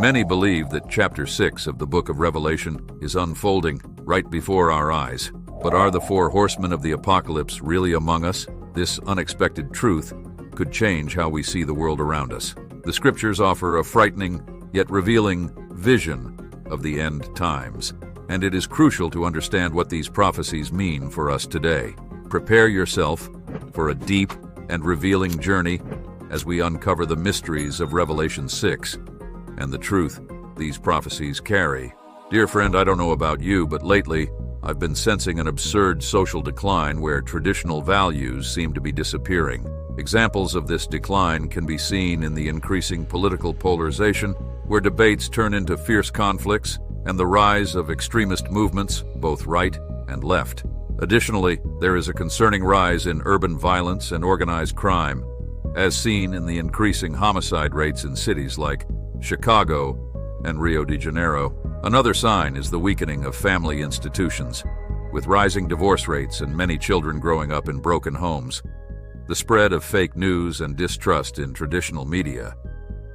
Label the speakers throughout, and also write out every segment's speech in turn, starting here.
Speaker 1: Many believe that chapter 6 of the book of Revelation is unfolding right before our eyes. But are the four horsemen of the apocalypse really among us? This unexpected truth could change how we see the world around us. The scriptures offer a frightening yet revealing vision of the end times, and it is crucial to understand what these prophecies mean for us today. Prepare yourself for a deep and revealing journey as we uncover the mysteries of Revelation 6 and the truth these prophecies carry. Dear friend, I don't know about you, but lately I've been sensing an absurd social decline where traditional values seem to be disappearing. Examples of this decline can be seen in the increasing political polarization, where debates turn into fierce conflicts, and the rise of extremist movements, both right and left. Additionally, there is a concerning rise in urban violence and organized crime, as seen in the increasing homicide rates in cities like Chicago and Rio de Janeiro. Another sign is the weakening of family institutions, with rising divorce rates and many children growing up in broken homes. The spread of fake news and distrust in traditional media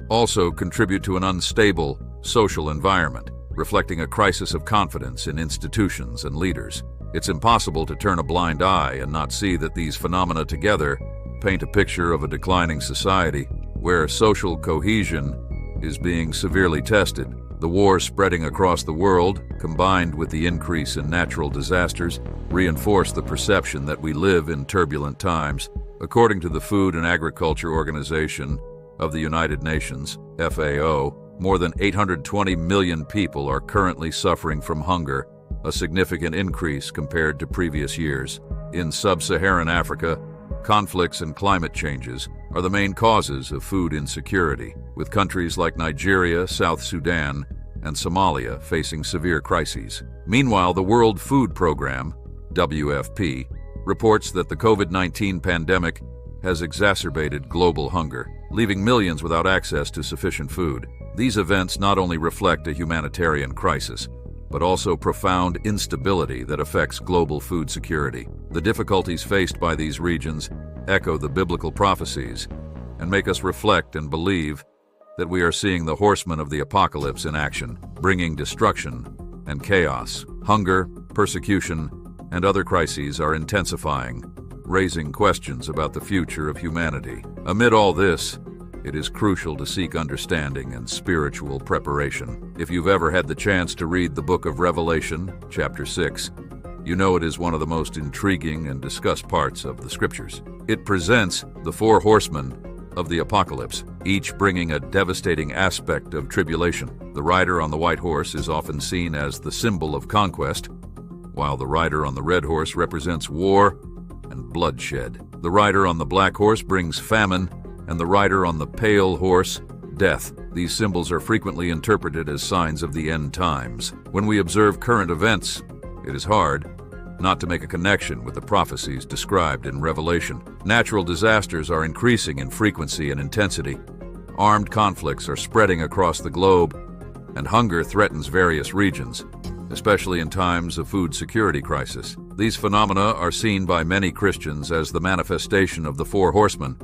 Speaker 1: also contribute to an unstable social environment, reflecting a crisis of confidence in institutions and leaders. It's impossible to turn a blind eye and not see that these phenomena together paint a picture of a declining society where social cohesion is being severely tested. The wars spreading across the world, combined with the increase in natural disasters, reinforce the perception that we live in turbulent times. According to the Food and Agriculture Organization of the United Nations, FAO, more than 820 million people are currently suffering from hunger, a significant increase compared to previous years. In sub-Saharan Africa, conflicts and climate changes are the main causes of food insecurity, with countries like Nigeria, South Sudan, and Somalia facing severe crises. Meanwhile, the World Food Program, WFP, reports that the COVID-19 pandemic has exacerbated global hunger, leaving millions without access to sufficient food. These events not only reflect a humanitarian crisis, but also profound instability that affects global food security. The difficulties faced by these regions echo the biblical prophecies and make us reflect and believe that we are seeing the horsemen of the apocalypse in action, bringing destruction and chaos. Hunger, persecution, and other crises are intensifying, raising questions about the future of humanity. Amid all this, it is crucial to seek understanding and spiritual preparation. If you've ever had the chance to read the book of Revelation, chapter 6, you know it is one of the most intriguing and discussed parts of the scriptures. It presents the four horsemen of the apocalypse, each bringing a devastating aspect of tribulation. The rider on the white horse is often seen as the symbol of conquest, while the rider on the red horse represents war and bloodshed. The rider on the black horse brings famine, and the rider on the pale horse, death. These symbols are frequently interpreted as signs of the end times. When we observe current events, it is hard not to make a connection with the prophecies described in Revelation. Natural disasters are increasing in frequency and intensity. Armed conflicts are spreading across the globe, and hunger threatens various regions, especially in times of food security crisis. These phenomena are seen by many Christians as the manifestation of the four horsemen,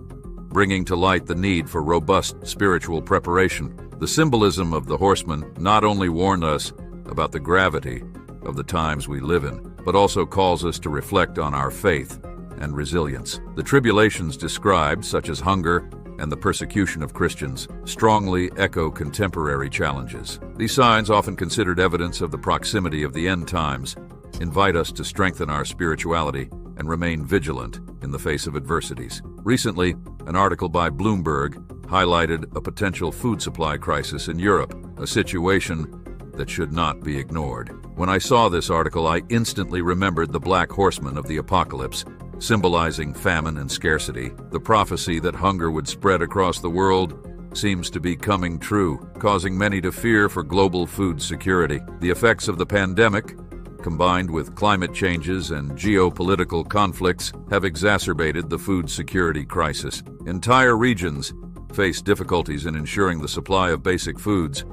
Speaker 1: bringing to light the need for robust spiritual preparation. The symbolism of the horsemen not only warns us about the gravity of the times we live in, but also calls us to reflect on our faith and resilience. The tribulations described, such as hunger and the persecution of Christians, strongly echo contemporary challenges. These signs, often considered evidence of the proximity of the end times, invite us to strengthen our spirituality and remain vigilant in the face of adversities. Recently, an article by Bloomberg highlighted a potential food supply crisis in Europe, a situation that should not be ignored. When I saw this article, I instantly remembered the black horsemen of the apocalypse, symbolizing famine and scarcity. The prophecy that hunger would spread across the world seems to be coming true, causing many to fear for global food security. The effects of the pandemic, combined with climate changes and geopolitical conflicts, have exacerbated the food security crisis. Entire regions face difficulties in ensuring the supply of basic foods,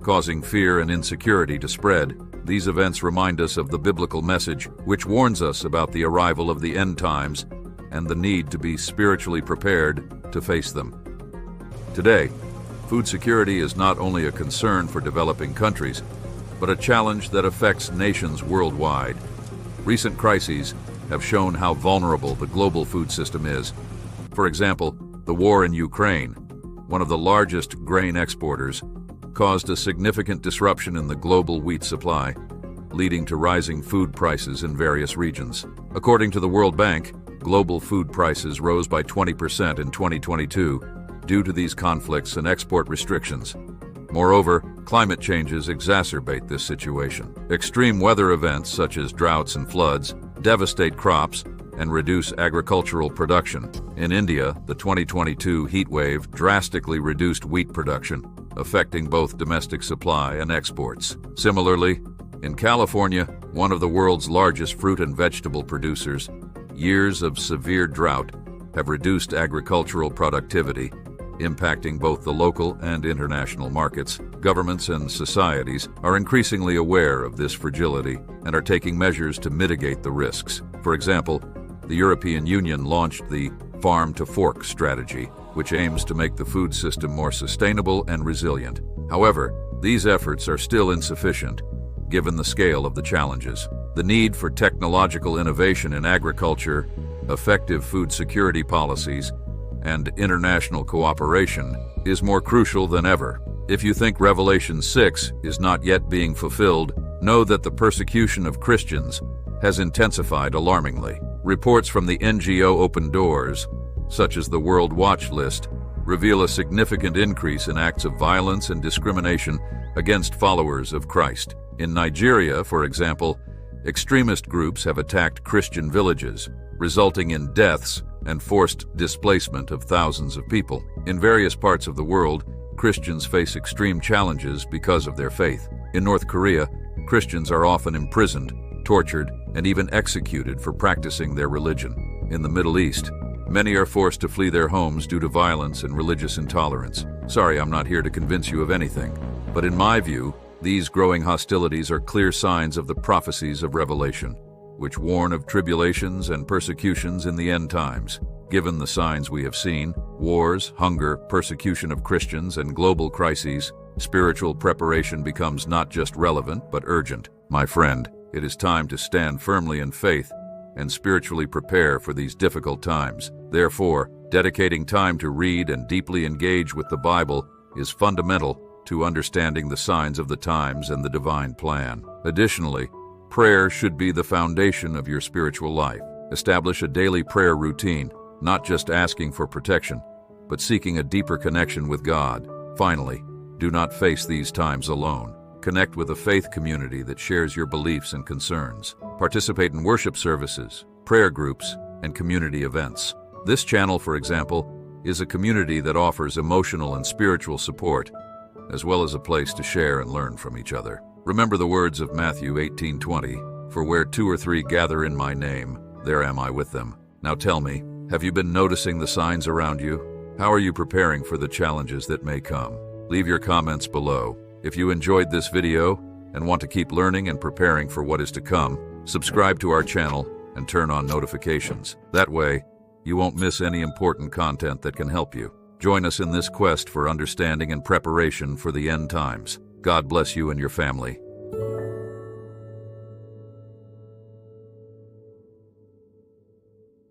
Speaker 1: causing fear and insecurity to spread. These events remind us of the biblical message, which warns us about the arrival of the end times and the need to be spiritually prepared to face them. Today, Food security is not only a concern for developing countries, but a challenge that affects nations worldwide. Recent crises have shown how vulnerable the global food system is. For example, the war in Ukraine, one of the largest grain exporters, caused a significant disruption in the global wheat supply, leading to rising food prices in various regions. According to the World Bank, global food prices rose by 20% in 2022 due to these conflicts and export restrictions. Moreover, climate changes exacerbate this situation. Extreme weather events such as droughts and floods devastate crops and reduce agricultural production. In India, the 2022 heat wave drastically reduced wheat production, affecting both domestic supply and exports. Similarly, in California, one of the world's largest fruit and vegetable producers, years of severe drought have reduced agricultural productivity, impacting both the local and international markets. Governments and societies are increasingly aware of this fragility and are taking measures to mitigate the risks. For example, the European Union launched the Farm to Fork strategy, which aims to make the food system more sustainable and resilient. However, these efforts are still insufficient, given the scale of the challenges. The need for technological innovation in agriculture, effective food security policies, and international cooperation is more crucial than ever. If you think Revelation 6 is not yet being fulfilled, know that the persecution of Christians has intensified alarmingly. Reports from the NGO Open Doors, such as the World Watch List, reveal a significant increase in acts of violence and discrimination against followers of Christ. In Nigeria, for example, extremist groups have attacked Christian villages, resulting in deaths and forced displacement of thousands of people. In various parts of the world, Christians face extreme challenges because of their faith. In North Korea, Christians are often imprisoned, tortured, and even executed for practicing their religion. In the Middle East, many are forced to flee their homes due to violence and religious intolerance. Sorry, I'm not here to convince you of anything, but in my view, these growing hostilities are clear signs of the prophecies of Revelation, which warn of tribulations and persecutions in the end times. Given the signs we have seen, wars, hunger, persecution of Christians, and global crises, spiritual preparation becomes not just relevant but urgent. My friend, it is time to stand firmly in faith and spiritually prepare for these difficult times. Therefore, dedicating time to read and deeply engage with the Bible is fundamental to understanding the signs of the times and the divine plan. Additionally, prayer should be the foundation of your spiritual life. Establish a daily prayer routine, not just asking for protection, but seeking a deeper connection with God. Finally, do not face these times alone. Connect with a faith community that shares your beliefs and concerns. Participate in worship services, prayer groups, and community events. This channel, for example, is a community that offers emotional and spiritual support, as well as a place to share and learn from each other. Remember the words of Matthew 18:20, "For where 2 or 3 gather in my name, there am I with them." Now tell me, have you been noticing the signs around you? How are you preparing for the challenges that may come? Leave your comments below. If you enjoyed this video and want to keep learning and preparing for what is to come, subscribe to our channel and turn on notifications. That way, you won't miss any important content that can help you. Join us in this quest for understanding and preparation for the end times. God bless you and your family.